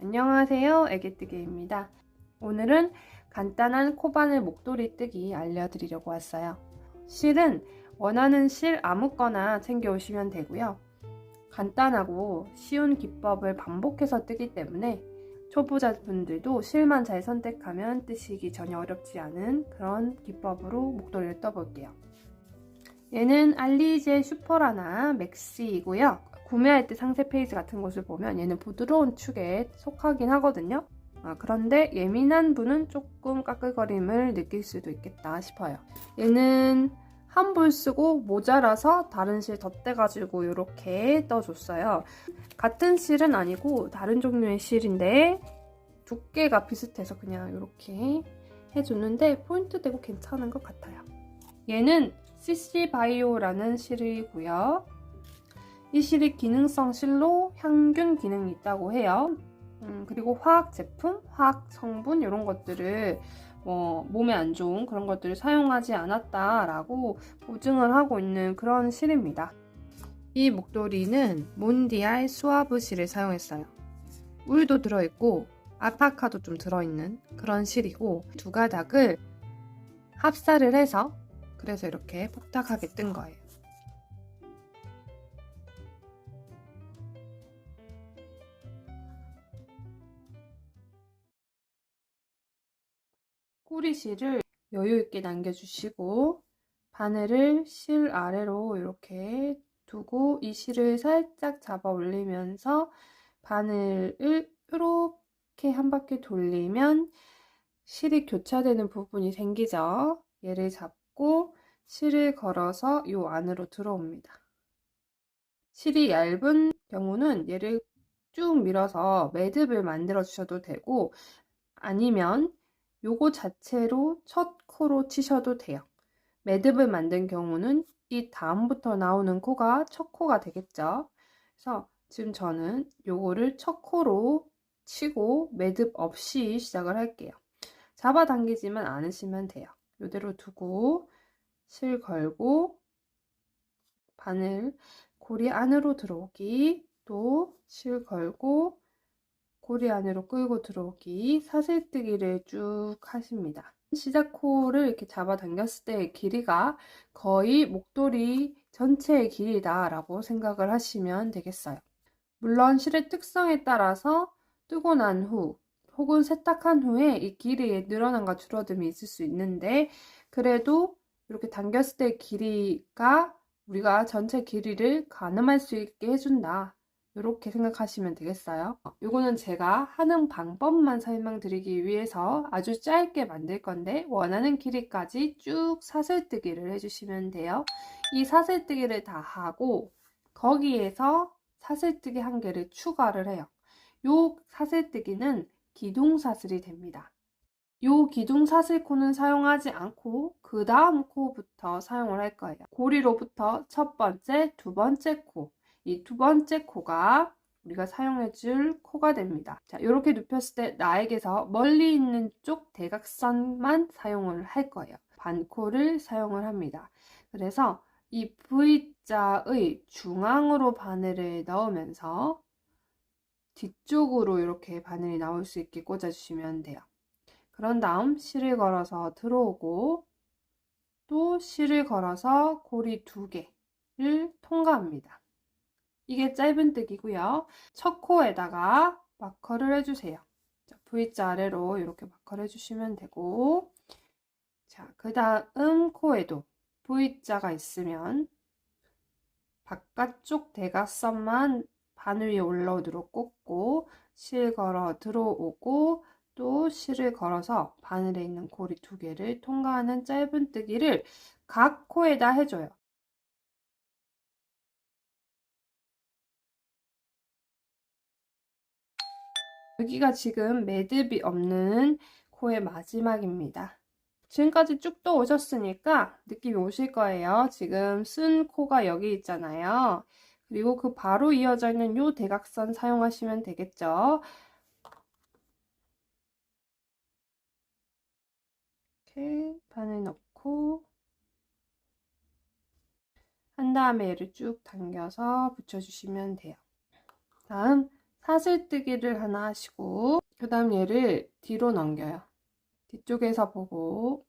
안녕하세요, 애기뜨기입니다. 오늘은 간단한 코바늘 목도리 뜨기 알려드리려고 왔어요. 실은 원하는 실 아무거나 챙겨 오시면 되고요. 간단하고 쉬운 기법을 반복해서 뜨기 때문에 초보자분들도 실만 잘 선택하면 뜨시기 전혀 어렵지 않은 그런 기법으로 목도리를 떠볼게요. 얘는 알리제 슈퍼라나 맥시이고요. 구매할 때 상세 페이지 같은 곳을 보면 얘는 부드러운 축에 속하긴 하거든요. 그런데 예민한 분은 조금 까끌거림을 느낄 수도 있겠다 싶어요. 얘는 한 볼 쓰고 모자라서 다른 실 덧대가지고 이렇게 떠줬어요. 같은 실은 아니고 다른 종류의 실인데 두께가 비슷해서 그냥 이렇게 해줬는데 포인트 되고 괜찮은 것 같아요. 얘는 CC바이오라는 실이고요. 이 실이 기능성 실로 향균 기능이 있다고 해요. 그리고 화학 제품, 화학 성분 이런 것들을 몸에 안 좋은 그런 것들을 사용하지 않았다라고 보증을 하고 있는 그런 실입니다. 이 목도리는 몬디알 수아브 실을 사용했어요. 울도 들어있고 아파카도 좀 들어있는 그런 실이고 두 가닥을 합사를 해서 그래서 이렇게 푹탁하게 뜬 거예요. 꼬리실을 여유있게 남겨주시고 바늘을 실 아래로 이렇게 두고 이 실을 살짝 잡아 올리면서 바늘을 이렇게 한 바퀴 돌리면 실이 교차되는 부분이 생기죠. 얘를 잡고 실을 걸어서 이 안으로 들어옵니다. 실이 얇은 경우는 얘를 쭉 밀어서 매듭을 만들어 주셔도 되고 아니면 요거 자체로 첫 코로 치셔도 돼요. 매듭을 만든 경우는 이 다음부터 나오는 코가 첫 코가 되겠죠. 그래서 지금 저는 요거를 첫 코로 치고 매듭 없이 시작을 할게요. 잡아당기지만 않으시면 돼요. 요대로 두고 실 걸고 바늘 고리 안으로 들어오기, 또 실 걸고 고리 안으로 끌고 들어오기, 사슬뜨기를 쭉 하십니다. 시작코를 이렇게 잡아당겼을 때의 길이가 거의 목도리 전체의 길이다 라고 생각을 하시면 되겠어요. 물론 실의 특성에 따라서 뜨고 난 후 혹은 세탁한 후에 이 길이에 늘어남과 줄어듦이 있을 수 있는데 그래도 이렇게 당겼을 때 길이가 우리가 전체 길이를 가늠할 수 있게 해준다. 이렇게 생각하시면 되겠어요. 이거는 제가 하는 방법만 설명드리기 위해서 아주 짧게 만들 건데 원하는 길이까지 쭉 사슬뜨기를 해주시면 돼요. 이 사슬뜨기를 다 하고 거기에서 사슬뜨기 한 개를 추가를 해요. 요 사슬뜨기는 기둥사슬이 됩니다. 요 기둥사슬코는 사용하지 않고 그 다음 코부터 사용을 할 거예요. 고리로부터 첫 번째, 두 번째 코, 이 두 번째 코가 우리가 사용해 줄 코가 됩니다. 자, 이렇게 눕혔을 때 나에게서 멀리 있는 쪽 대각선만 사용을 할 거예요. 반코를 사용을 합니다. 그래서 이 V자의 중앙으로 바늘을 넣으면서 뒤쪽으로 이렇게 바늘이 나올 수 있게 꽂아주시면 돼요. 그런 다음 실을 걸어서 들어오고 또 실을 걸어서 고리 두 개를 통과합니다. 이게 짧은뜨기고요. 첫 코에다가 마커를 해주세요. V자 아래로 이렇게 마커를 해주시면 되고 자, 그 다음 코에도 V자가 있으면 바깥쪽 대각선만 바늘 위에 올라오도록 꽂고 실 걸어 들어오고 또 실을 걸어서 바늘에 있는 고리 두 개를 통과하는 짧은뜨기를 각 코에다 해줘요. 여기가 지금 매듭이 없는 코의 마지막입니다. 지금까지 쭉 떠오셨으니까 느낌이 오실 거예요. 지금 쓴 코가 여기 있잖아요. 그리고 그 바로 이어져 있는 요 대각선 사용하시면 되겠죠. 이렇게 바늘 넣고 한 다음에 얘를 쭉 당겨서 붙여주시면 돼요. 다음 사슬뜨기를 하나 하시고 그 다음 얘를 뒤로 넘겨요. 뒤쪽에서 보고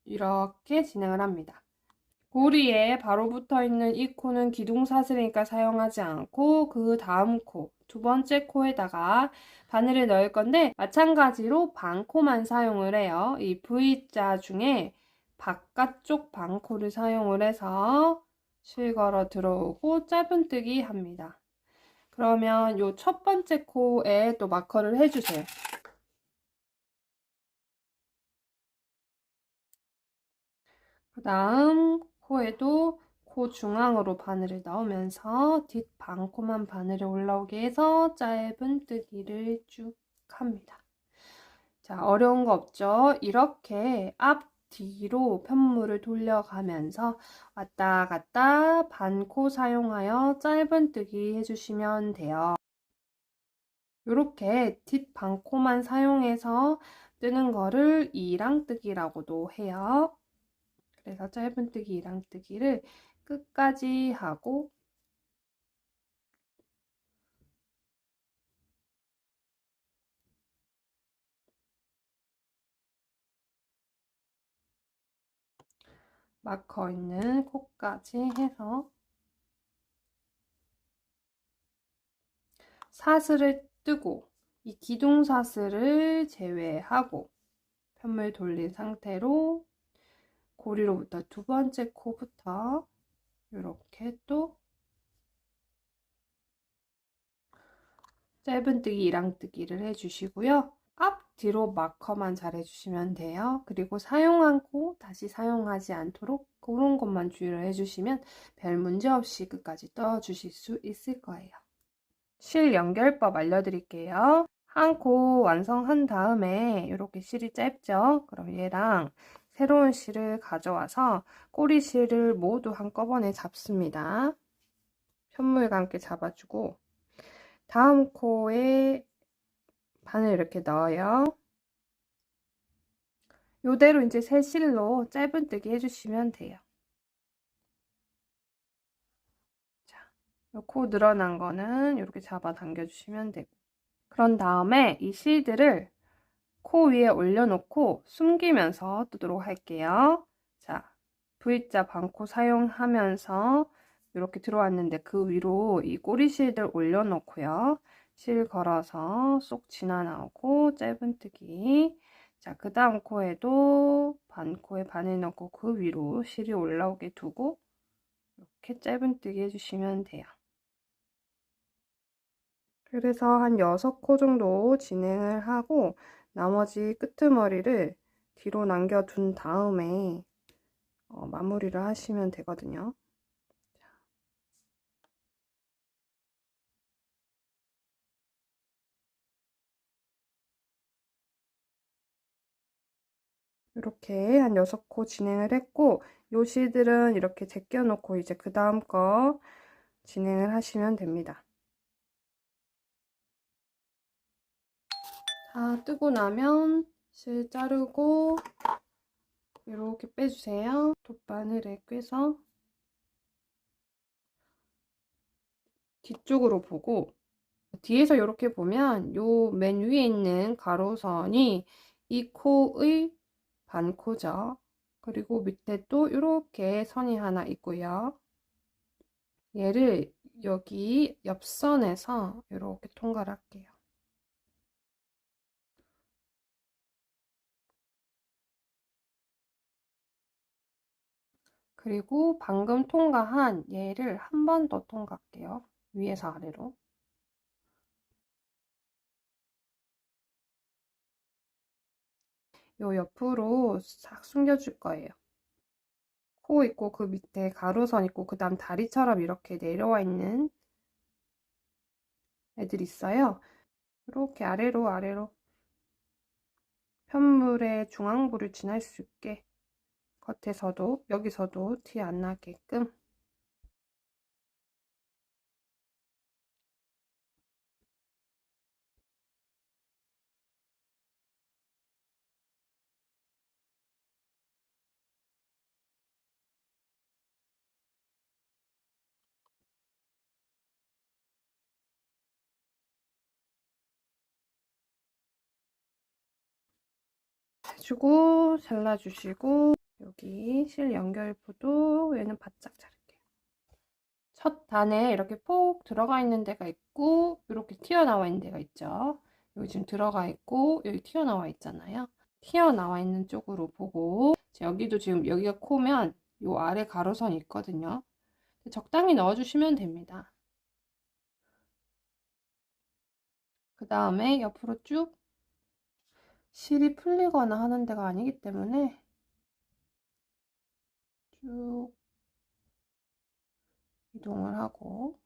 이렇게 진행을 합니다. 고리에 바로 붙어 있는 이 코는 기둥사슬이니까 사용하지 않고 그 다음 코, 두 번째 코에다가 바늘을 넣을 건데 마찬가지로 반코만 사용을 해요. 이 V자 중에 바깥쪽 반코를 사용을 해서 실 걸어 들어오고 짧은뜨기 합니다. 그러면 요 첫 번째 코에 또 마커를 해주세요. 그 다음 코에도 코 중앙으로 바늘을 넣으면서 뒷 반코만 바늘이 올라오게 해서 짧은뜨기를 쭉 합니다. 자, 어려운 거 없죠? 이렇게 앞, 뒤로 편물을 돌려가면서 왔다 갔다 반코 사용하여 짧은뜨기 해주시면 돼요. 이렇게 뒷 반코만 사용해서 뜨는 거를 이랑뜨기라고도 해요. 그래서 짧은뜨기, 이랑뜨기를 끝까지 하고 마커 있는 코까지 해서 사슬을 뜨고 이 기둥사슬을 제외하고 편물 돌린 상태로 고리로부터 두 번째 코부터 이렇게 또 짧은뜨기, 이랑뜨기를 해주시고요. 앞, 뒤로 마커만 잘 해주시면 돼요. 그리고 사용한 코 다시 사용하지 않도록 그런 것만 주의를 해주시면 별 문제 없이 끝까지 떠주실 수 있을 거예요. 실 연결법 알려드릴게요. 한 코 완성한 다음에 이렇게 실이 짧죠? 그럼 얘랑 새로운 실을 가져와서 꼬리 실을 모두 한꺼번에 잡습니다. 편물과 함께 잡아주고 다음 코에 바늘 이렇게 넣어요. 요대로 이제 새 실로 짧은뜨기 해주시면 돼요. 자, 코 늘어난 거는 이렇게 잡아 당겨주시면 되고 그런 다음에 이 실들을 코 위에 올려놓고 숨기면서 뜨도록 할게요. 자, V자 반코 사용하면서 이렇게 들어왔는데 그 위로 이 꼬리실들 올려놓고요. 실 걸어서 쏙 지나 나오고 짧은뜨기. 자, 그 다음 코에도 반코에 바늘 넣고 그 위로 실이 올라오게 두고 이렇게 짧은뜨기 해주시면 돼요. 그래서 한 6코 정도 진행을 하고 나머지 끄트머리를 뒤로 남겨둔 다음에 마무리를 하시면 되거든요. 이렇게 한 6코 진행을 했고 요 실들은 이렇게 제껴 놓고 이제 그 다음 거 진행을 하시면 됩니다. 다 뜨고 나면 실 자르고 이렇게 빼주세요. 돗바늘에 꿰서 뒤쪽으로 보고 뒤에서 이렇게 보면 요 맨 위에 있는 가로선이 이 코의 반코죠. 그리고 밑에 또 이렇게 선이 하나 있고요. 얘를 여기 옆선에서 이렇게 통과를 할게요. 그리고 방금 통과한 얘를 한 번 더 통과할게요. 위에서 아래로. 요 옆으로 싹 숨겨줄 거예요. 코 있고 그 밑에 가로선 있고 그 다음 다리처럼 이렇게 내려와 있는 애들 있어요. 이렇게 아래로 편물의 중앙부를 지날 수 있게 겉에서도 여기서도 티 안 나게끔 맞추고 잘라주시고 여기 실 연결부도 얘는 바짝 자를게요. 첫 단에 이렇게 폭 들어가 있는 데가 있고 이렇게 튀어나와 있는 데가 있죠. 여기 지금 들어가 있고 여기 튀어나와 있잖아요. 튀어나와 있는 쪽으로 보고 여기도 지금 여기가 코면 요 아래 가로선이 있거든요. 적당히 넣어주시면 됩니다. 그 다음에 옆으로 쭉 실이 풀리거나 하는 데가 아니기 때문에 쭉 이동을 하고